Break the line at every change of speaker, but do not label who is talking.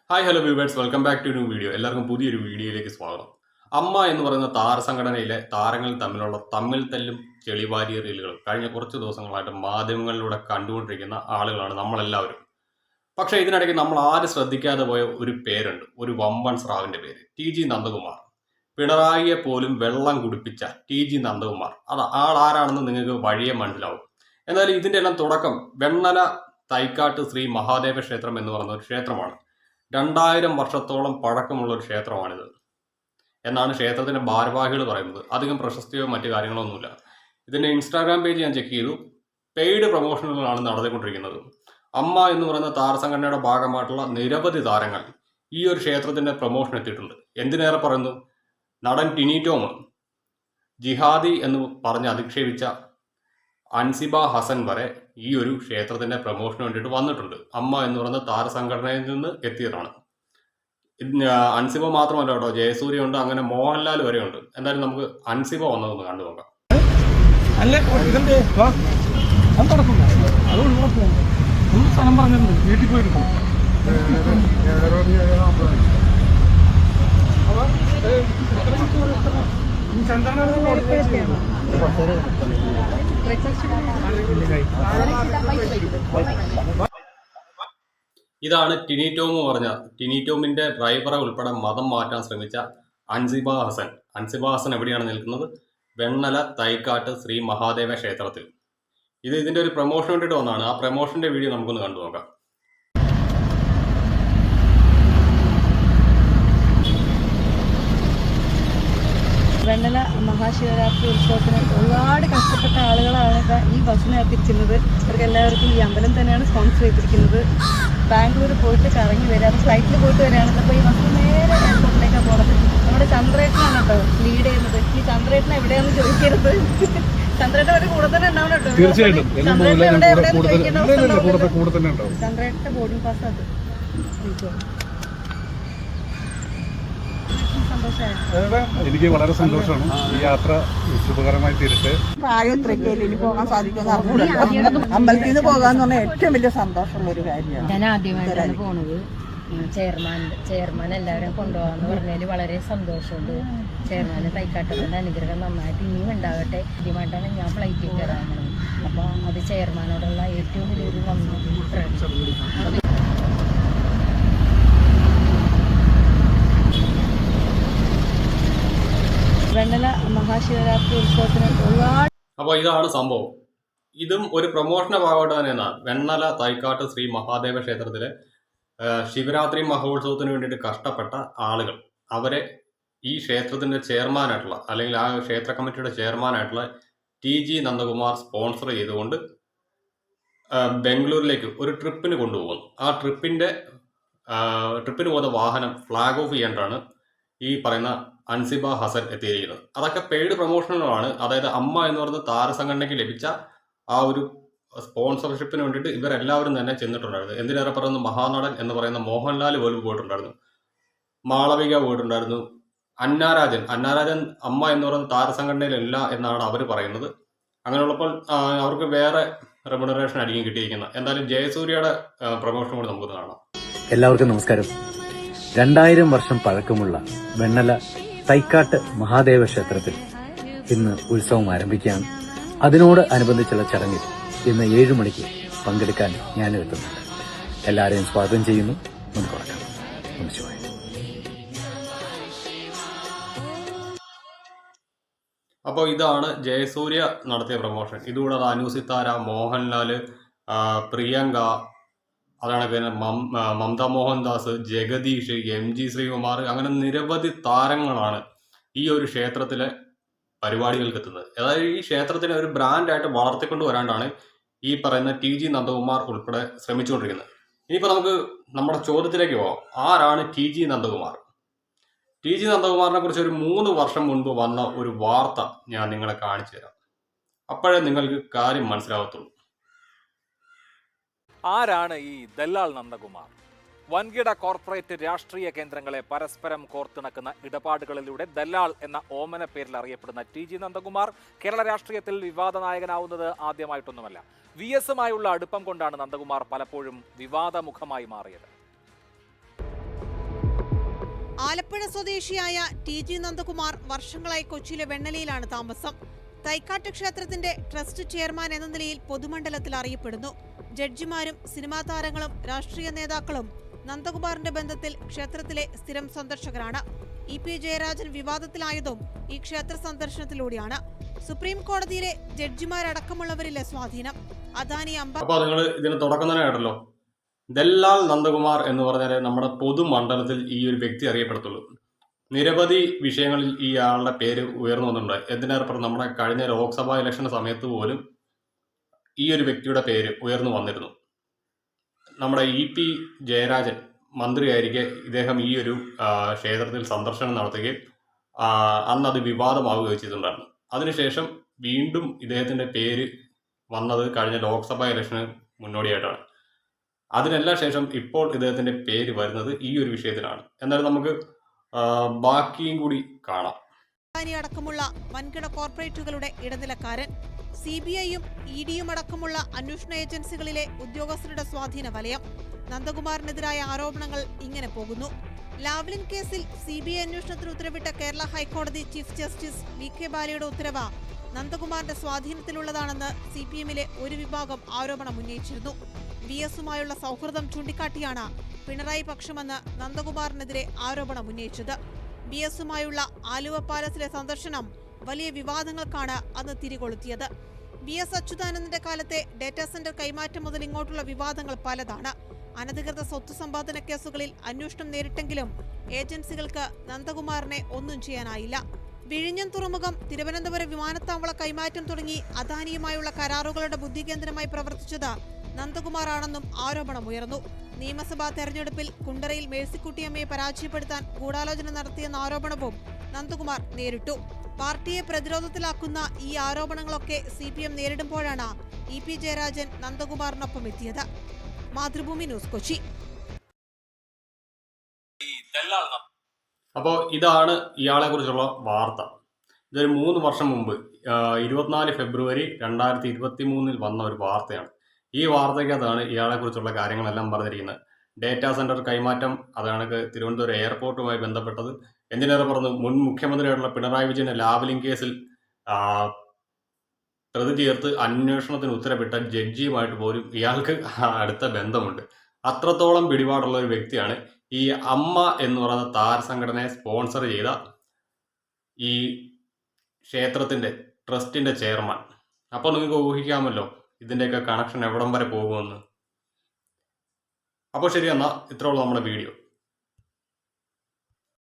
Hi hello viewers, welcome back to new video. എല്ലാവർക്കും പുതിയൊരു വീഡിയോയിലേക്ക് സ്വാഗതം. അമ്മ എന്ന് പറയുന്ന താരസംഘടനയിലെ താരങ്ങൾ തമ്മിലുള്ള തമ്മിൽ തല്ലും ചെളിവാരിയ റീലുകൾ കഴിഞ്ഞ കുറച്ച് ദിവസങ്ങളായിട്ട് മാധ്യമങ്ങളിലൂടെ കണ്ടുകൊണ്ടിരിക്കുന്ന ആളുകളാണ് നമ്മളെല്ലാവരും. പക്ഷേ ഇതിനിടയ്ക്ക് നമ്മൾ ആരും ശ്രദ്ധിക്കാതെ പോയ ഒരു പേരുണ്ട്, ഒരു വമ്പൻ സ്രാവിന്റെ പേര്, TG നന്ദകുമാർ. പിണറായിയെ പോലും വെള്ളം കുടിപ്പിച്ച TG നന്ദകുമാർ. അത് ആളാരാണെന്ന് നിങ്ങൾക്ക് വഴിയെ മനസ്സിലാവും. എന്നാലും ഇതിന്റെ എല്ലാം തുടക്കം വെണ്ണല തൈക്കാട്ട് ശ്രീ മഹാദേവ ക്ഷേത്രം എന്ന് പറയുന്ന ഒരു ക്ഷേത്രമാണ്. 2000 വർഷത്തോളം പഴക്കമുള്ള ഒരു ക്ഷേത്രമാണിത് എന്നാണ് ക്ഷേത്രത്തിന്റെ ഭാരവാഹികൾ പറയുന്നത്. അധികം പ്രശസ്തിയോ മറ്റു കാര്യങ്ങളോ ഒന്നുമില്ല. ഇതിന്റെ ഇൻസ്റ്റാഗ്രാം പേജ് ഞാൻ ചെക്ക് ചെയ്തു. പെയ്ഡ് പ്രൊമോഷനുകളാണ് നടത്തിക്കൊണ്ടിരിക്കുന്നത്. അമ്മ എന്ന് പറയുന്ന താരസംഘടനയുടെ ഭാഗമായിട്ടുള്ള നിരവധി താരങ്ങൾ ഈ ഒരു ക്ഷേത്രത്തിന്റെ പ്രൊമോഷൻ എത്തിയിട്ടുണ്ട്. എന്തിനേറെ പറയുന്നു, നടൻ ടിനി ടോം, ജിഹാദി എന്ന് പറഞ്ഞ് അധിക്ഷേപിച്ച അൻസിബ ഹസൻ വരെ ഈ ഒരു ക്ഷേത്രത്തിന്റെ പ്രൊമോഷന് വേണ്ടിയിട്ട് വന്നിട്ടുണ്ട്. അമ്മ എന്ന് പറയുന്ന താരസംഘടനയിൽ നിന്ന് എത്തിയതാണ്. അൻസിബ മാത്രമല്ല കേട്ടോ, ജയസൂര്യ ഉണ്ട്, അങ്ങനെ മോഹൻലാൽ വരെ ഉണ്ട്. എന്തായാലും നമുക്ക് അൻസിബ വന്നതൊന്ന് കണ്ടു നോക്കാം.
വീട്ടിൽ പോയിരുന്നു
ഇതാണ് ടിനി ടോം പറഞ്ഞ, ടിനി ടോമിന്റെ ഡ്രൈവറെ ഉൾപ്പെടെ മതം മാറ്റാൻ ശ്രമിച്ച അൻസിബ ഹസൻ. അൻസിബ ഹസൻ എവിടെയാണ് നിൽക്കുന്നത്? വെണ്ണല തൈക്കാട്ട് ശ്രീ മഹാദേവ ക്ഷേത്രത്തിൽ. ഇതിന്റെ ഒരു പ്രൊമോഷൻ വേണ്ടിയിട്ട് വന്നതാണ്. ആ പ്രൊമോഷന്റെ വീഡിയോ നമുക്കൊന്ന് കണ്ടു നോക്കാം.
വെണ്ണല മഹാശിവരാത്രി ഉത്സവത്തിന് ഒരുപാട് കഷ്ടപ്പെട്ട ആളുകളാണ് ഈ ബസ്സിനെ എത്തിച്ചിരുന്നത്. അവർക്ക് എല്ലാവർക്കും ഈ അമ്പലം തന്നെയാണ് സ്പോൺസർ ചെയ്തിരിക്കുന്നത്. ബാംഗ്ലൂർ പോയിട്ട് കറങ്ങി വരിക, അത് ഫ്ലൈറ്റിൽ പോയിട്ട് വരികയാണ്. അപ്പോൾ ഈ ബസ് നേരെ എയർപോർട്ടിലേക്കാണ് പോകുന്നത്. നമ്മുടെ ചന്ദ്രേട്ടനാണ് കേട്ടോ ലീഡ് ചെയ്യുന്നത്. ഈ ചന്ദ്രേട്ടൻ എവിടെയാണെന്ന് ചോദിക്കരുത്. ചന്ദ്രേട്ടൻ ഒരു കൂടെ തന്നെ ഉണ്ടാവും കേട്ടോ.
തീർച്ചയായിട്ടും
ചന്ദ്രേട്ടന്റെ ബോർഡിംഗ് പാസ് അത്
എനിക്ക് വളരെ സന്തോഷമാണ്. ഈ യാത്ര ശുഭകരമായി തീരട്ടെ.
പ്രായത്രയ്ക്കയിൽ ഇനി പോകാൻ സാധിക്കുമെന്ന് അമ്പലത്തിൽ നിന്ന് പോകാന്ന് പറഞ്ഞാൽ ഏറ്റവും വലിയ സന്തോഷമുള്ള ഒരു കാര്യമാണ്.
ഞാൻ ആദ്യമായിട്ടാണ് പോണത്. ചെയർമാൻ എല്ലാവരും കൊണ്ടുപോകാന്ന് പറഞ്ഞാൽ വളരെ സന്തോഷമുണ്ട്. ചെയർമാന് തൈക്കാട്ടത്തിൻ്റെ അനുഗ്രഹം നന്നായിട്ട് ഇനിയും ഉണ്ടാകട്ടെ. ആദ്യമായിട്ടാണ് ഞാൻ ഫ്ലൈറ്റിൽ കയറാൻ. അപ്പോൾ അത് ചെയർമാനോടുള്ള ഏറ്റവും വലിയൊരു നന്ദി പ്രകടിപ്പിക്കുന്നു. വെണ്ണല മഹാശിവരാത്രി ഉത്സവത്തിന് ഒരുപാട്.
അപ്പോൾ ഇതാണ് സംഭവം. ഇതും ഒരു പ്രൊമോഷന്റെ ഭാഗമായിട്ട് തന്നെയാണ്. വെണ്ണല തൈക്കാട്ട് ശ്രീ മഹാദേവ ക്ഷേത്രത്തിലെ ശിവരാത്രി മഹോത്സവത്തിന് വേണ്ടിയിട്ട് കഷ്ടപ്പെട്ട ആളുകൾ, അവരെ ഈ ക്ഷേത്രത്തിന്റെ ചെയർമാനായിട്ടുള്ള, അല്ലെങ്കിൽ ആ ക്ഷേത്ര കമ്മിറ്റിയുടെ ചെയർമാനായിട്ടുള്ള TG നന്ദകുമാർ സ്പോൺസർ ചെയ്തുകൊണ്ട് ബംഗളൂരിലേക്ക് ഒരു ട്രിപ്പിന് കൊണ്ടുപോകുന്നു. ആ ട്രിപ്പിന് പോകുന്ന വാഹനം ഫ്ലാഗ് ഓഫ് ചെയ്യേണ്ടതാണ് ഈ പറയുന്ന അൻസിബ ഹസൻ എത്തിയിരിക്കുന്നത്. അതൊക്കെ പെയ്ഡ് പ്രൊമോഷനുകളാണ്. അതായത് അമ്മ എന്ന് പറയുന്ന താരസംഘടനയ്ക്ക് ലഭിച്ച ആ ഒരു സ്പോൺസർഷിപ്പിന് വേണ്ടിയിട്ട് ഇവരെല്ലാവരും തന്നെ ചെന്നിട്ടുണ്ടായിരുന്നു. എന്തിനേറെ പറയുന്നു, മഹാനടൻ എന്ന് പറയുന്ന മോഹൻലാൽ പോലും പോയിട്ടുണ്ടായിരുന്നു, മാളവിക പോയിട്ടുണ്ടായിരുന്നു, അന്നാരാജൻ അമ്മ എന്ന് പറയുന്ന താരസംഘടനയിലല്ല എന്നാണ് അവർ പറയുന്നത്. അങ്ങനെയുള്ളപ്പോൾ അവർക്ക് വേറെ റെമ്യൂണറേഷൻ ആയിരിക്കും കിട്ടിയിരിക്കുന്നത്. എന്തായാലും ജയസൂര്യയുടെ പ്രൊമോഷൻ കൂടി നമുക്കൊന്ന് കാണാം.
എല്ലാവർക്കും നമസ്കാരം. 2000 വർഷം പഴക്കമുള്ള വെണ്ണല തൈക്കാട്ട് മഹാദേവ ക്ഷേത്രത്തിൽ ഇന്ന് ഉത്സവം ആരംഭിക്കുകയാണ്. അതിനോട് അനുബന്ധിച്ചുള്ള ചടങ്ങിൽ ഇന്ന് 7 മണിക്ക് പങ്കെടുക്കാൻ ഞാനും എത്തുന്നുണ്ട്. എല്ലാവരെയും സ്വാഗതം ചെയ്യുന്നു. നമുക്ക് തുടങ്ങാം. നമസ്കാരം.
അപ്പോൾ ഇതാണ് ജയസൂര്യ നടത്തിയ പ്രൊമോഷൻ. ഇതുകൂടാതെ അനു സിത്താര, മോഹൻലാല്, പ്രിയങ്ക, അതാണ് പിന്നെ മമത മോഹൻദാസ്, ജഗദീഷ്, MG ശ്രീകുമാർ, അങ്ങനെ നിരവധി താരങ്ങളാണ് ഈ ഒരു ക്ഷേത്രത്തിലെ പരിപാടികൾക്ക് എത്തുന്നത്. അതായത് ഈ ക്ഷേത്രത്തിനെ ഒരു ബ്രാൻഡായിട്ട് വളർത്തിക്കൊണ്ട് വരാണ്ടാണ് ഈ പറയുന്ന TG നന്ദകുമാർ ഉൾപ്പെടെ ശ്രമിച്ചുകൊണ്ടിരിക്കുന്നത്. ഇനിയിപ്പോൾ നമുക്ക് നമ്മുടെ ചോദ്യത്തിലേക്ക് പോകാം. ആരാണ് TG നന്ദകുമാർ? TG നന്ദകുമാറിനെ കുറിച്ച് ഒരു 3 വർഷം മുൻപ് വന്ന ഒരു വാർത്ത ഞാൻ നിങ്ങളെ കാണിച്ചു തരാം. അപ്പോഴേ നിങ്ങൾക്ക് കാര്യം മനസ്സിലാവത്തുള്ളൂ.
ആരാണ് ഈ ദല്ലാൽ നന്ദകുമാർ? വൻകിട കോർപ്പറേറ്റ് രാഷ്ട്രീയ കേന്ദ്രങ്ങളെ പരസ്പരം കോർത്തിണക്കുന്ന ഇടപാടുകളിലൂടെ ദല്ലാൽ എന്ന ഓമന പേരിൽ അറിയപ്പെടുന്ന TG നന്ദകുമാർ കേരള രാഷ്ട്രീയത്തിൽ വിവാദ നായകനാവുന്നത് ആദ്യമായിട്ടൊന്നുമല്ല. VS-ഉമായുള്ള അടുപ്പം കൊണ്ടാണ് നന്ദകുമാർ പലപ്പോഴും വിവാദമുഖമായി മാറിയത്.
ആലപ്പുഴ സ്വദേശിയായ TG നന്ദകുമാർ വർഷങ്ങളായി കൊച്ചിയിലെ വെണ്ണലയിലാണ് താമസം. തൈക്കാട്ട് ക്ഷേത്രത്തിന്റെ ട്രസ്റ്റ് ചെയർമാൻ എന്ന നിലയിൽ പൊതുമണ്ഡലത്തിൽ അറിയപ്പെടുന്നു. ജഡ്ജിമാരും സിനിമാ താരങ്ങളും രാഷ്ട്രീയ നേതാക്കളും നന്ദകുമാറിന്റെ ബന്ധത്തിൽ ക്ഷേത്രത്തിലെ സ്ഥിരം സന്ദർശകരാണ്. EP ജയരാജൻ വിവാദത്തിലായതും ഈ ക്ഷേത്ര സന്ദർശനത്തിലൂടെയാണ്. സുപ്രീം കോടതിയിലെ ജഡ്ജിമാരടക്കമുള്ളവരിലെ സ്വാധീനം. അദാനി
അപ്പോൾ നിങ്ങൾ ഇതിന് തുടക്കം തന്നെ കേട്ടല്ലോ. ദല്ലാൽ നന്ദകുമാർ എന്ന് പറഞ്ഞാൽ നമ്മുടെ പൊതുമണ്ഡലത്തിൽ ഈ ഒരു വ്യക്തി അറിയപ്പെടത്തുള്ളൂ. നിരവധി വിഷയങ്ങളിൽ ഈ ആളുടെ പേര് ഉയർന്നു വന്നിട്ടുണ്ട്. എന്തിനേറെ നമ്മുടെ കഴിഞ്ഞ ലോക്സഭാ ഇലക്ഷൻ സമയത്ത് പോലും ഈ ഒരു വ്യക്തിയുടെ പേര് ഉയർന്നു വന്നിരുന്നു. നമ്മുടെ EP ജയരാജൻ മന്ത്രിയായിരിക്കെ ഇദ്ദേഹം ഈ ഒരു ക്ഷേത്രത്തിൽ സന്ദർശനം നടത്തുകയും അന്നത് വിവാദമാവുകയും ചെയ്തിട്ടുണ്ടായിരുന്നു. അതിനുശേഷം വീണ്ടും ഇദ്ദേഹത്തിൻ്റെ പേര് വന്നത് കഴിഞ്ഞ ലോക്സഭാ ഇലക്ഷന് മുന്നോടിയായിട്ടാണ്. അതിനെല്ലാം ശേഷം ഇപ്പോൾ ഇദ്ദേഹത്തിൻ്റെ പേര് വരുന്നത് ഈ ഒരു വിഷയത്തിലാണ്. എന്നാലും നമുക്ക് ബാക്കിയും കൂടി കാണാം.
അടക്കമുള്ള വൻകിട കോർപ്പറേറ്റുകളുടെ ഇടനിലക്കാരൻ, CBIയും EDയും അടക്കമുള്ള അന്വേഷണ ഏജൻസികളിലെ ഉദ്യോഗസ്ഥരുടെ സ്വാധീന വലയം. നന്ദകുമാറിനെതിരായ ആരോപണങ്ങൾ ഇങ്ങനെ പോകുന്നു. ലാവ്ലിൻ കേസിൽ CBI അന്വേഷണത്തിന് ഉത്തരവിട്ട കേരള ഹൈക്കോടതി ചീഫ് ജസ്റ്റിസ് VK ബാലയുടെ ഉത്തരവ് നന്ദകുമാറിന്റെ സ്വാധീനത്തിലുള്ളതാണെന്ന് CPMലെ ഒരു വിഭാഗം ആരോപണം ഉന്നയിച്ചിരുന്നു. VSുമായുള്ള സൗഹൃദം ചൂണ്ടിക്കാട്ടിയാണ് പിണറായി പക്ഷമെന്ന് നന്ദകുമാറിനെതിരെ ആരോപണം ഉന്നയിച്ചത്. VSുമായുള്ള ആലുവ പാലസിലെ സന്ദർശനം വലിയ വിവാദങ്ങൾക്കാണ് അന്ന് തിരികൊളുത്തിയത്. VS അച്യുതാനന്ദന്റെ കാലത്തെ ഡേറ്റാ സെന്റർ കൈമാറ്റം മുതൽ ഇങ്ങോട്ടുള്ള വിവാദങ്ങൾ പലതാണ്. അനധികൃത സ്വത്ത് സമ്പാദന കേസുകളിൽ അന്വേഷണം നേരിട്ടെങ്കിലും ഏജൻസികൾക്ക് നന്ദകുമാറിനെ ഒന്നും ചെയ്യാനായില്ല. വിഴിഞ്ഞം തുറമുഖം, തിരുവനന്തപുരം വിമാനത്താവള കൈമാറ്റം തുടങ്ങി അദാനിയുമായുള്ള കരാറുകളുടെ ബുദ്ധികേന്ദ്രമായി പ്രവർത്തിച്ചത് നന്ദകുമാറാണെന്നും ആരോപണമുയർന്നു. നിയമസഭാ തെരഞ്ഞെടുപ്പിൽ കുണ്ടറയിൽ മേഴ്സിക്കുട്ടിയമ്മയെ പരാജയപ്പെടുത്താൻ ഗൂഢാലോചന നടത്തിയെന്ന ആരോപണവും നന്ദകുമാർ നേരിട്ടു. പാർട്ടിയെ പ്രതിരോധത്തിലാക്കുന്ന ഈ ആരോപണങ്ങളൊക്കെ CPM നേരിടുമ്പോഴാണ് EP ജയരാജൻ നന്ദകുമാറിനൊപ്പം എത്തിയത്. മാതൃഭൂമി ന്യൂസ്, കൊച്ചി.
അപ്പോൾ ഇതാണ് ഇയാളെ കുറിച്ചുള്ള വാർത്ത. ഇതൊരു 3 വർഷം മുമ്പ് 24 ഫെബ്രുവരി 2023 വന്ന ഒരു വാർത്തയാണ്. ഈ വാർത്തയ്ക്കകത്താണ് ഇയാളെക്കുറിച്ചുള്ള കാര്യങ്ങളെല്ലാം പറഞ്ഞിരിക്കുന്നത്. ഡേറ്റാ സെന്റർ കൈമാറ്റം, അതാണ് തിരുവനന്തപുരം എയർപോർട്ടുമായി ബന്ധപ്പെട്ടത്. എന്തിനേറെ പറഞ്ഞു, മുൻ മുഖ്യമന്ത്രിയായിട്ടുള്ള പിണറായി വിജയന്റെ ലാവ്ലിൻ കേസിൽ പ്രതി ചേർത്ത് അന്വേഷണത്തിന് ഉത്തരവിട്ട ജഡ്ജിയുമായിട്ട് പോലും ഇയാൾക്ക് അടുത്ത ബന്ധമുണ്ട്. അത്രത്തോളം പിടിപാടുള്ള ഒരു വ്യക്തിയാണ് ഈ അമ്മ എന്ന് പറയുന്ന താരസംഘടനയെ സ്പോൺസർ ചെയ്ത ഈ ക്ഷേത്രത്തിന്റെ ട്രസ്റ്റിന്റെ ചെയർമാൻ. അപ്പോൾ നിങ്ങൾക്ക് ഊഹിക്കാമല്ലോ ഇതിൻ്റെയൊക്കെ കണക്ഷൻ എവിടം വരെ പോകുമെന്ന്. അപ്പോൾ ശരി, എന്നാൽ ഇത്രയുള്ള നമ്മുടെ വീഡിയോ.